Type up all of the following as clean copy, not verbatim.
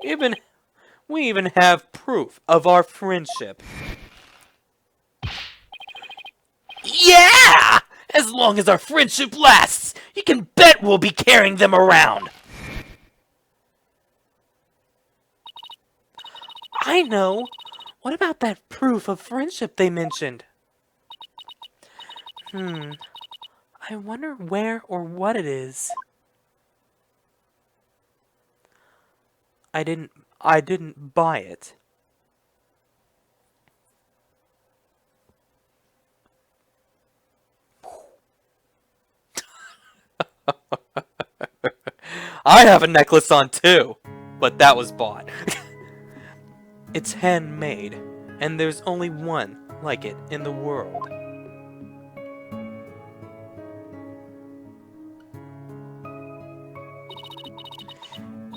Even we even have proof of our friendship. Yeah! As long as our friendship lasts, you can bet we'll be carrying them around. I know. What about that proof of friendship they mentioned? I wonder where or what it is. I didn't buy it. I have a necklace on too, but that was bought. It's handmade, and there's only one like it in the world.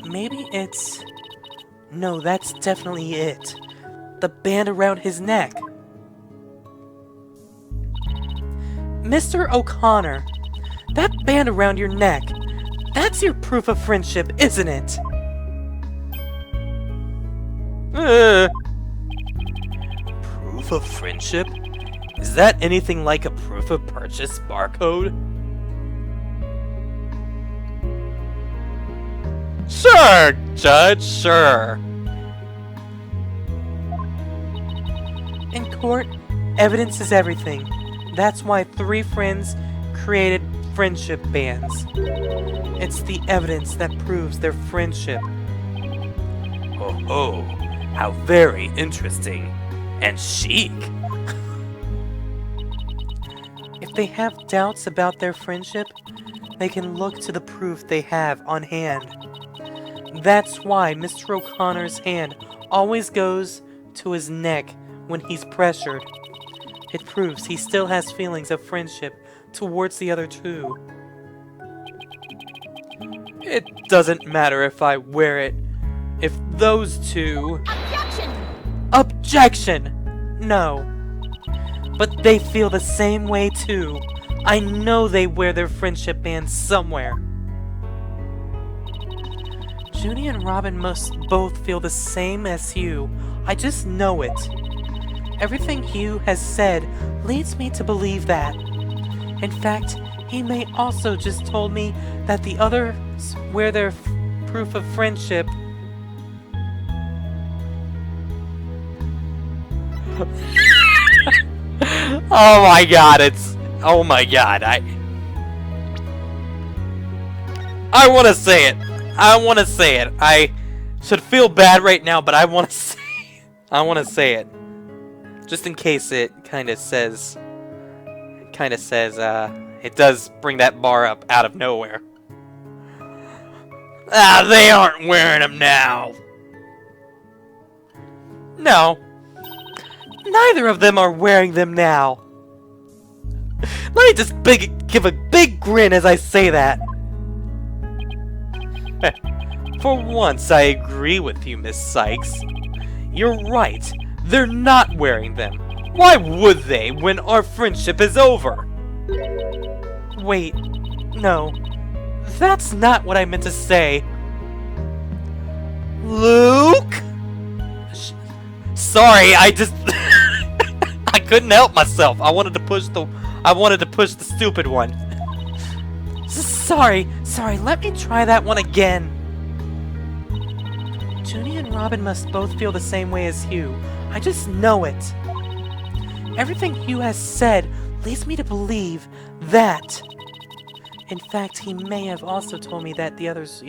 Maybe it's... No, that's definitely it. The band around his neck. Mr. O'Connor, that band around your neck, that's your proof of friendship, isn't it? Proof of friendship? Is that anything like a proof of purchase barcode? Sure, Judge, sure. In court, evidence is everything. That's why 3 friends created friendship bands. It's the evidence that proves their friendship. Oh, how very interesting. And chic. If they have doubts about their friendship, they can look to the proof they have on hand. That's why Mr. O'Connor's hand always goes to his neck when he's pressured. It proves he still has feelings of friendship towards the other 2. It doesn't matter if I wear it, if those 2... Objection! Objection! No. But they feel the same way too. I know they wear their friendship bands somewhere. Junie and Robin must both feel the same as Hugh. I just know it. Everything Hugh has said leads me to believe that. In fact, he may also just told me that the others wear their proof of friendship. Oh my god, oh my god, I want to say it. I want to say it. I should feel bad right now, but I want to say it. I want to say it. Just in case it kind of says, it does bring that bar up out of nowhere. Ah, they aren't wearing them now. No. Neither of them are wearing them now. Let me just give a big grin as I say that. For once, I agree with you, Miss Sykes. You're right. They're not wearing them. Why would they when our friendship is over? Wait. No. That's not what I meant to say. Luke? Sorry, I just... I couldn't help myself. I wanted to push the stupid one. Sorry, let me try that one again. Junie and Robin must both feel the same way as Hugh. I just know it. Everything Hugh has said leads me to believe that. In fact, he may have also told me that the others,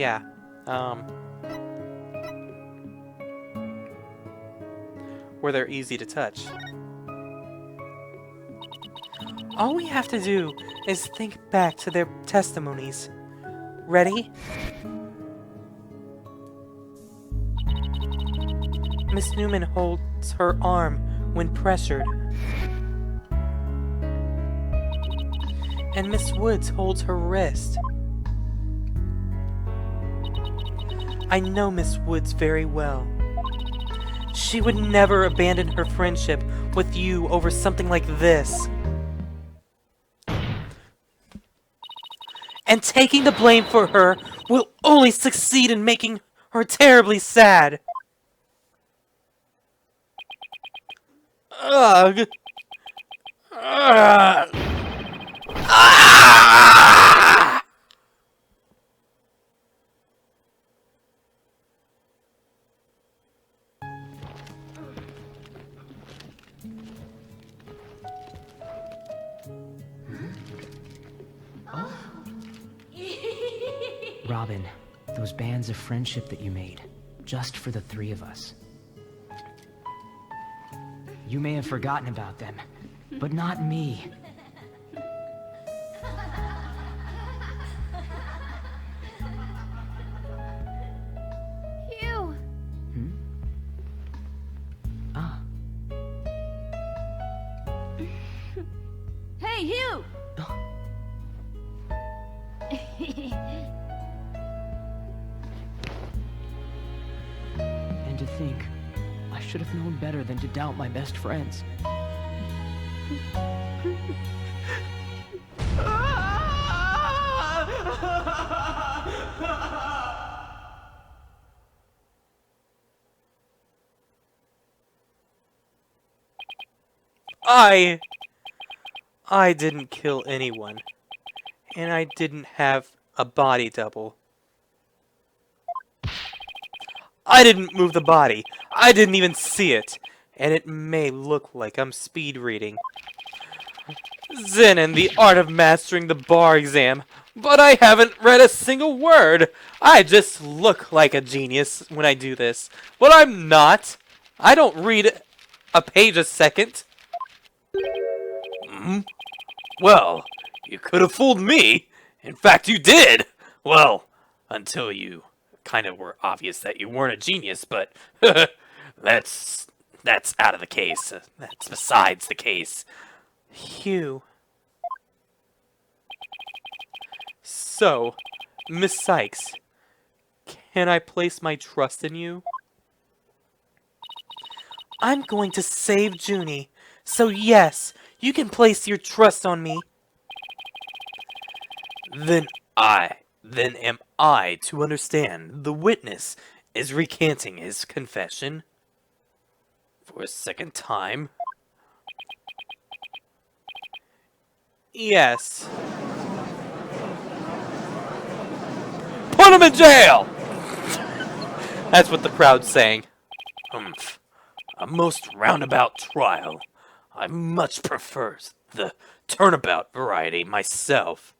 where they're easy to touch. All we have to do is think back to their testimonies. Ready? Miss Newman holds her arm when pressured. And Miss Woods holds her wrist. I know Miss Woods very well. She would never abandon her friendship with you over something like this. And taking the blame for her will only succeed in making or terribly sad. Ugh. Ugh. Ah! Robin, those bands of friendship that you made, just for the three of us. You may have forgotten about them, but not me. Hugh! Hmm? Ah. Hey, Hugh! And to think, I should have known better than to doubt my best friends. I didn't kill anyone. And I didn't have a body double. I didn't move the body. I didn't even see it. And it may look like I'm speed reading. Zen and the art of mastering the bar exam. But I haven't read a single word. I just look like a genius when I do this. But I'm not. I don't read a page a second. Well, you could have fooled me. In fact, you did. Well, until you kind of were obvious that you weren't a genius, but that's out of the case. That's besides the case. Hugh. So, Miss Sykes, can I place my trust in you? I'm going to save Junie, so yes, you can place your trust on me. Then am I to understand the witness is recanting his confession? For a second time? Yes. Put him in jail! That's what the crowd's saying. Humph. A most roundabout trial. I much prefer the turnabout variety myself.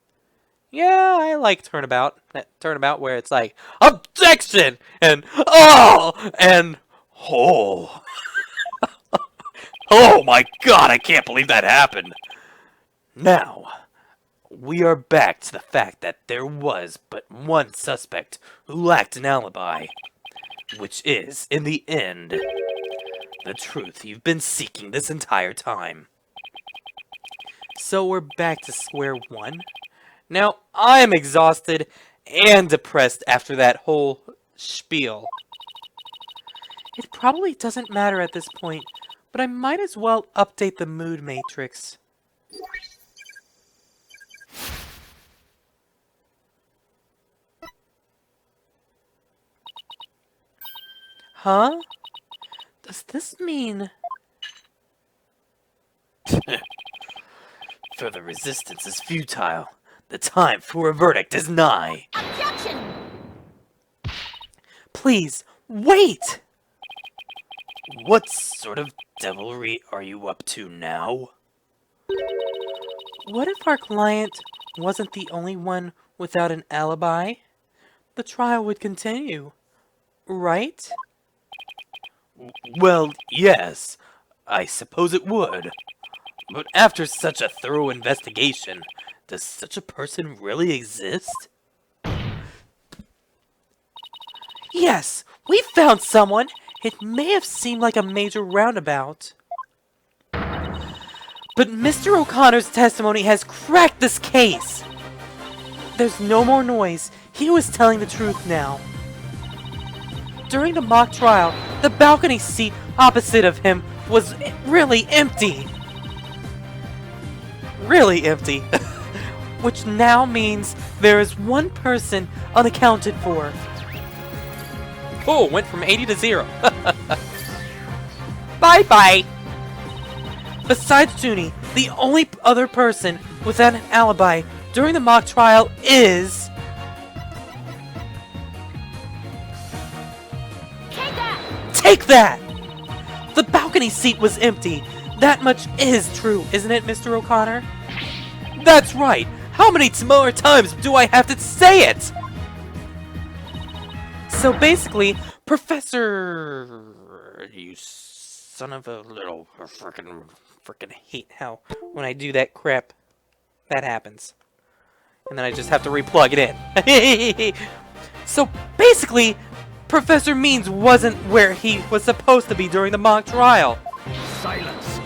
Yeah, I like turnabout. That turnabout where it's like, objection! And, oh! And, oh. Oh my god, I can't believe that happened. Now, we are back to the fact that there was but one suspect who lacked an alibi. Which is, in the end, the truth you've been seeking this entire time. So we're back to square one. Now, I'm exhausted and depressed after that whole spiel. It probably doesn't matter at this point, but I might as well update the mood matrix. Huh? Does this mean... Further resistance is futile. The time for a verdict is nigh. Objection! Please, wait! What sort of devilry are you up to now? What if our client wasn't the only one without an alibi? The trial would continue, right? Well, yes, I suppose it would. But after such a thorough investigation, does such a person really exist? Yes, we found someone! It may have seemed like a major roundabout. But Mr. O'Connor's testimony has cracked this case! There's no more noise. He was telling the truth now. During the mock trial, the balcony seat opposite of him was really empty. Really empty. Which now means there is one person unaccounted for. Cool, went from 80 to 0. Bye-bye! Besides Junie, the only other person without an alibi during the mock trial is... Take that! Take that! The balcony seat was empty. That much is true, isn't it, Mr. O'Connor? That's right! How many more times do I have to say it? So basically, Professor... You son of a little... Frickin' hate how when I do that crap, that happens. And then I just have to replug it in. So basically, Professor Means wasn't where he was supposed to be during the mock trial. Silence.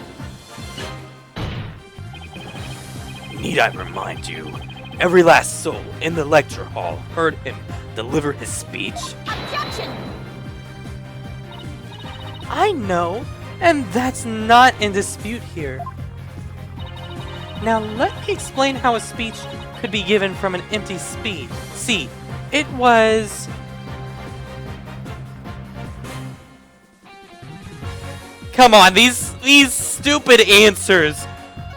Need I remind you, every last soul in the lecture hall heard him deliver his speech. Objection! I know, and that's not in dispute here. Now let me explain how a speech could be given from an empty seat. It was... Come on, these stupid answers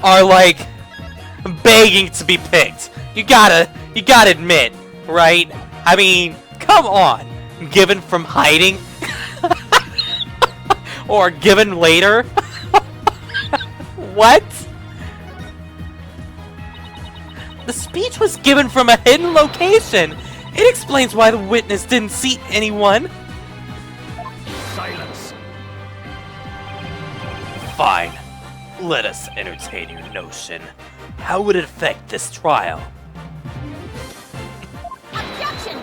are like begging to be picked. You gotta admit, right? I mean, come on. Given from hiding? Or given later? What? The speech was given from a hidden location. It explains why the witness didn't see anyone. Silence. Fine. Let us entertain your notion. How would it affect this trial? Objection!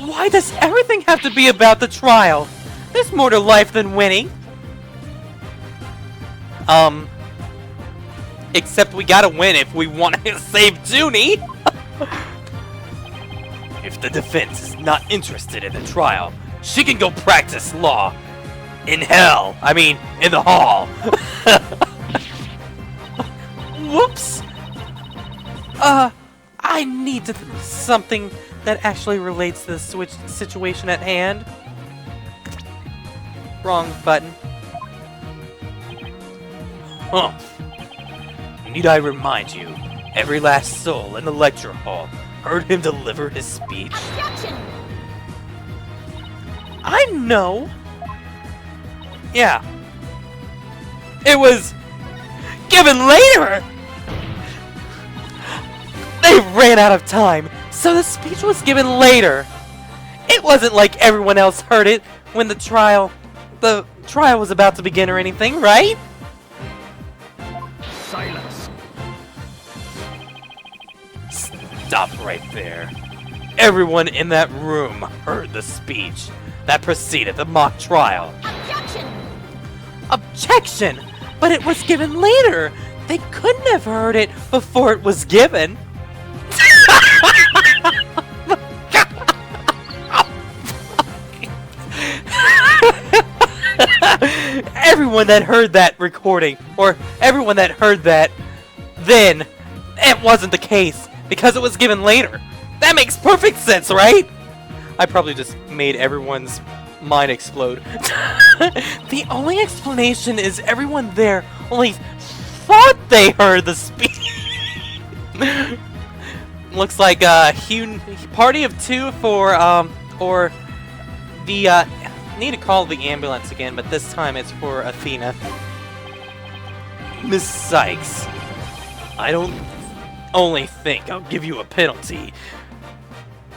Why does everything have to be about the trial? There's more to life than winning. Except we gotta win if we want to save Junie. If the defense is not interested in the trial, she can go practice law in hell. I mean, in the hall. Whoops. I need to something that actually relates to the situation at hand. Wrong button. Need I remind you, every last soul in the lecture hall heard him deliver his speech. Objection! I know. Yeah. It was given later. They ran out of time, so the speech was given later. It wasn't like everyone else heard it when the trial was about to begin or anything, right? Silence. Stop right there. Everyone in that room heard the speech that preceded the mock trial. Objection! Objection! But it was given later! They couldn't have heard it before it was given! Everyone that heard that recording, or everyone that heard that then, it wasn't the case, because it was given later. That makes perfect sense, right? I probably just made everyone's mind explode. The only explanation is everyone there only thought they heard the speech. Looks like party of two for or the need to call the ambulance again, but this time it's for Athena. Miss Sykes, I don't only think I'll give you a penalty.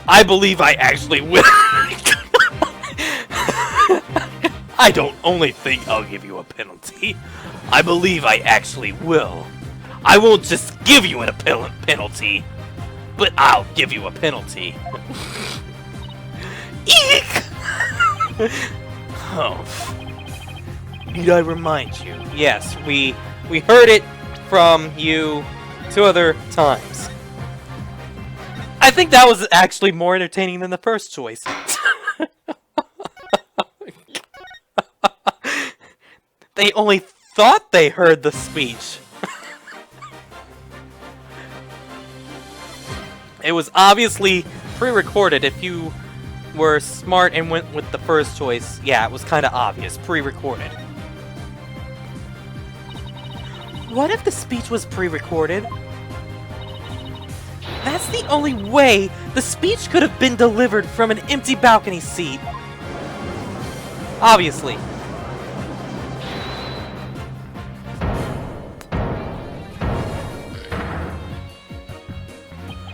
I believe I actually will. I don't only think I'll give you a penalty. I believe I actually will. I won't just give you a penalty, but I'll give you a penalty. Eek! Oh. Need I remind you? Yes, we heard it from you 2 other times. I think that was actually more entertaining than the first choice. They only thought they heard the speech. It was obviously pre-recorded. If you were smart and went with the first choice, yeah, it was kind of obvious, pre-recorded. What if the speech was pre-recorded? That's the only way the speech could have been delivered from an empty balcony seat. Obviously.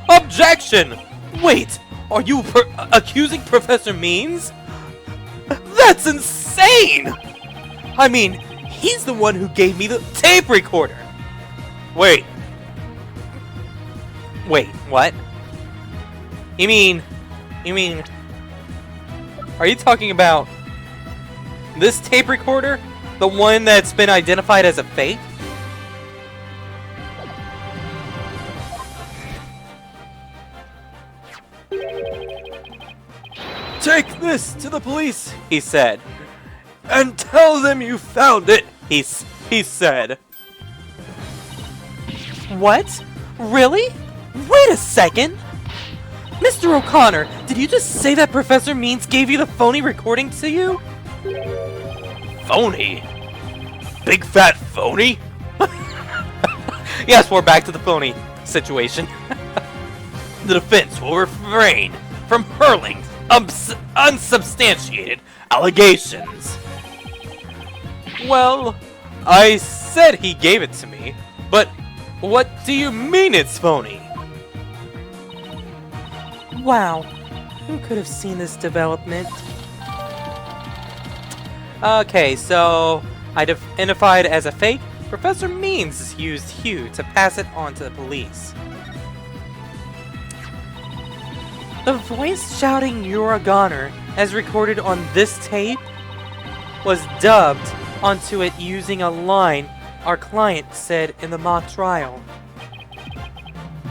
Objection! Wait, are you accusing Professor Means? That's insane! I mean, he's the one who gave me the tape recorder! Wait, what? You mean... Are you talking about this tape recorder? The one that's been identified as a fake? Take this to the police, he said. And tell them you found it, he said. What? Really? Wait a second! Mr. O'Connor, did you just say that Professor Means gave you the phony recording to you? Phony? Big fat phony? Yes, we're back to the phony situation. The defense will refrain from hurling unsubstantiated allegations. Well, I said he gave it to me, but what do you mean it's phony? Wow, who could have seen this development? Okay, so identified as a fake, Professor Means used Hugh to pass it on to the police. The voice shouting "You're a goner," as recorded on this tape, was dubbed onto it using a line our client said in the mock trial.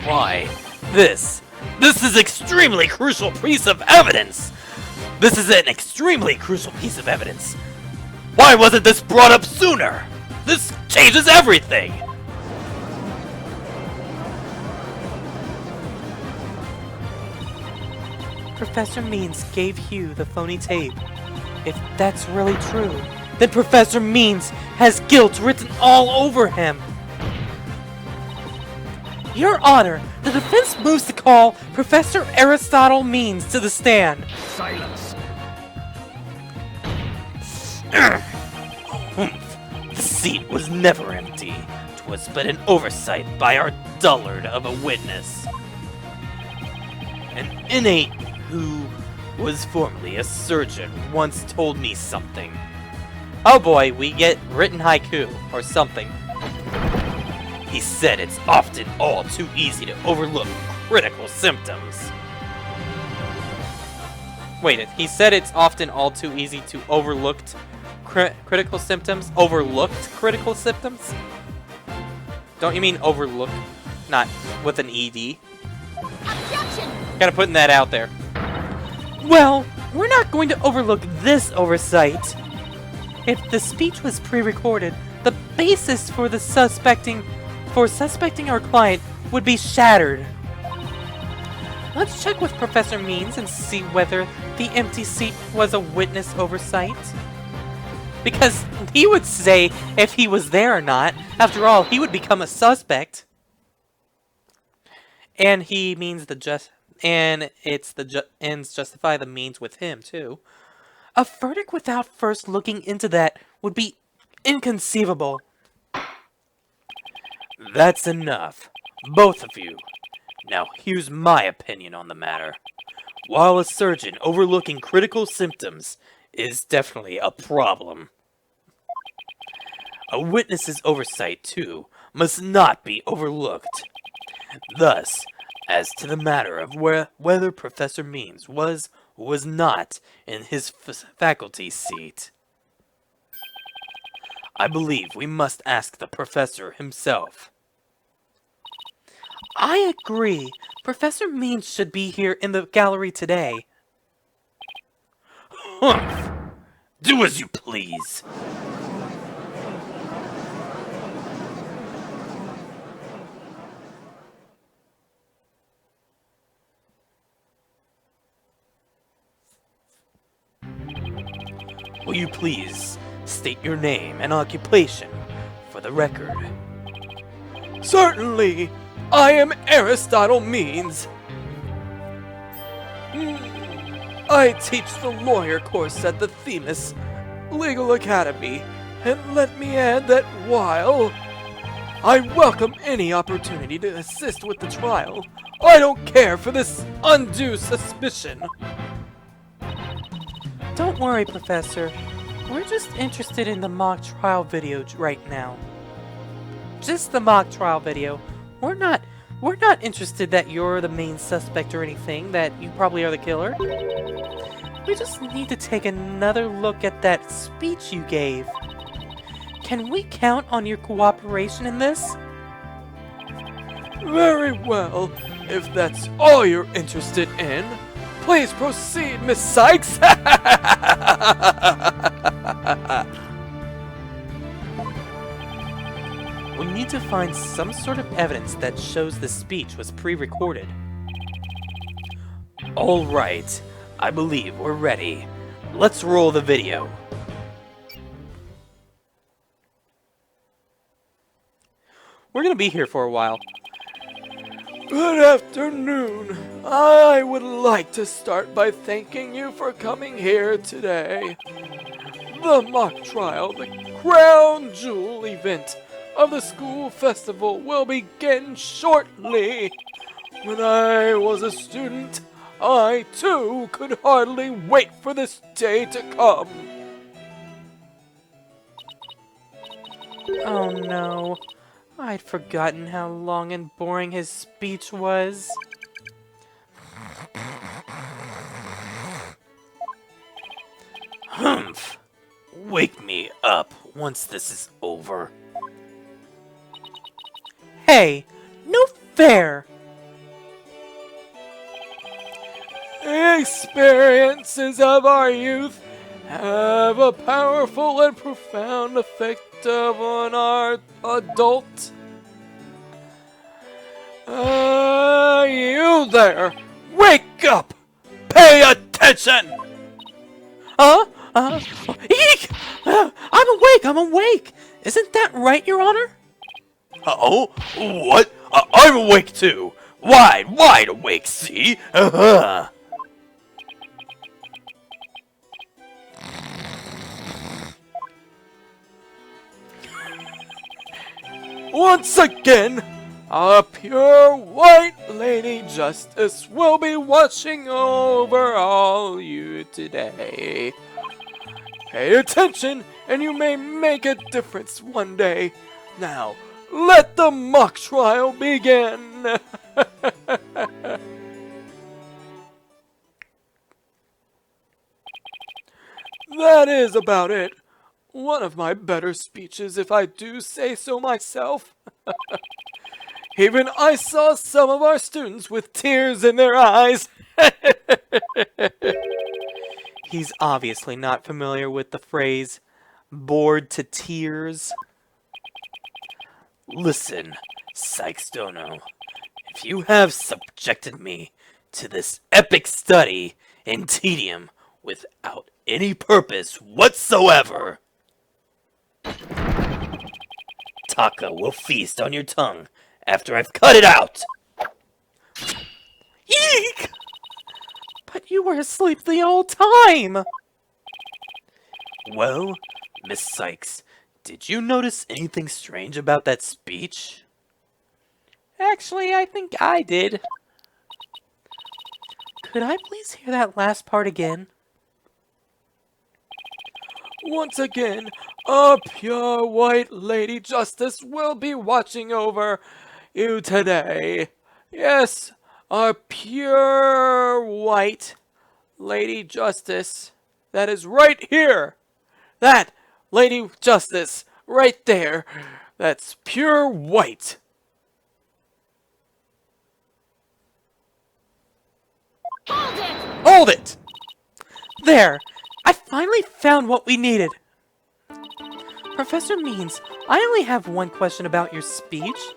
Why, this is extremely crucial piece of evidence! This is an extremely crucial piece of evidence! Why wasn't this brought up sooner? This changes everything! Professor Means gave Hugh the phony tape. If that's really true, then Professor Means has guilt written all over him. Your Honor, the defense moves to call Professor Aristotle Means to the stand. Silence. The seat was never empty. 'Twas but an oversight by our dullard of a witness. An inmate who was formerly a surgeon once told me something. Oh boy, we get written haiku, or something. He said it's often all too easy to overlook critical symptoms. Wait, he said it's often all too easy to overlook critical symptoms? Overlooked critical symptoms? Don't you mean overlook? Not with an ED? Objection! Gotta putting that out there. Well, we're not going to overlook this oversight. If the speech was pre-recorded, the basis for suspecting our client would be shattered. Let's check with Professor Means and see whether the empty seat was a witness oversight. Because he would say if he was there or not. After all, he would become a suspect. And he means it's the ends justify the means with him too. A verdict without first looking into that would be inconceivable. That's enough, both of you. Now here's my opinion on the matter. While a surgeon overlooking critical symptoms is definitely a problem, a witness's oversight too must not be overlooked. Thus, as to the matter of whether Professor Means was or was not in his faculty seat, I believe we must ask the professor himself. I agree. Professor Means should be here in the gallery today. Humph! Do as you please. will you please state your name and occupation for the record? Certainly! I am Aristotle Means. I teach the lawyer course at the Themis Legal Academy, and let me add that while I welcome any opportunity to assist with the trial, I don't care for this undue suspicion. Don't worry, Professor. We're just interested in the mock trial video right now. Just the mock trial video. We're not interested that you're the main suspect or anything, that you probably are the killer. We just need to take another look at that speech you gave. Can we count on your cooperation in this? Very well. If that's all you're interested in, please proceed, Miss Sykes. We need to find some sort of evidence that shows the speech was pre-recorded. All right, I believe we're ready. Let's roll the video. We're gonna be here for a while. Good afternoon. I would like to start by thanking you for coming here today. The mock trial, the crown jewel event of the school festival, will begin shortly. When I was a student, I too could hardly wait for this day to come. Oh no, I'd forgotten how long and boring his speech was. Humph! Wake me up once this is over. Hey, no fair! The experiences of our youth have a powerful and profound effect on our adult. You there! Wake up! Pay attention! Eek! I'm awake! Isn't that right, Your Honor? Oh? What? I'm awake too! Wide awake, see? Once again, a pure white lady justice will be watching over all you today. Pay attention, and you may make a difference one day. Now, let the mock trial begin. That is about it. One of my better speeches, if I do say so myself. Even I saw some of our students with tears in their eyes. He's obviously not familiar with the phrase, bored to tears. Listen, Sykes Dono, if you have subjected me to this epic study in tedium without any purpose whatsoever, Taka will feast on your tongue after I've cut it out! Eek! But you were asleep the whole time! Well, Miss Sykes, did you notice anything strange about that speech? Actually, I think I did. Could I please hear that last part again? Once again, a pure white lady justice will be watching over you today. Yes, a pure white lady justice. That is right here. That lady justice right there. That's pure white. Hold it! Hold it! There! I finally found what we needed. Professor Means, I only have one question about your speech.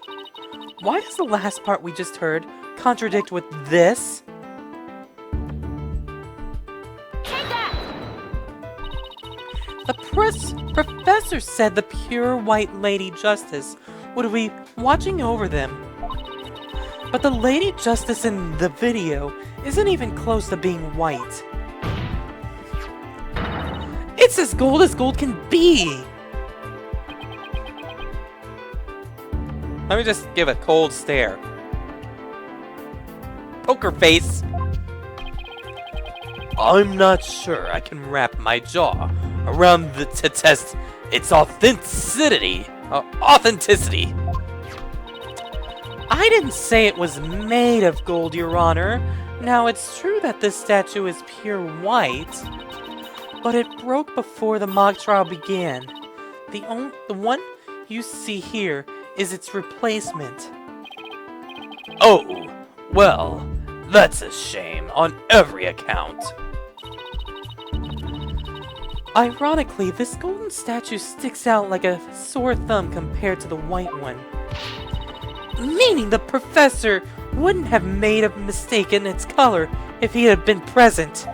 Why does the last part we just heard contradict with this? Take that! The professor said the pure white Lady Justice would be watching over them. But the Lady Justice in the video isn't even close to being white. It's as gold can be! Let me just give a cold stare. Poker face! I'm not sure I can wrap my jaw around to test its authenticity. Authenticity. I didn't say it was made of gold, Your Honor. Now, it's true that this statue is pure white, but it broke before the mock trial began. The one you see here is its replacement. Oh, well, that's a shame on every account. Ironically, this golden statue sticks out like a sore thumb compared to the white one. Meaning the professor wouldn't have made a mistake in its color if he had been present.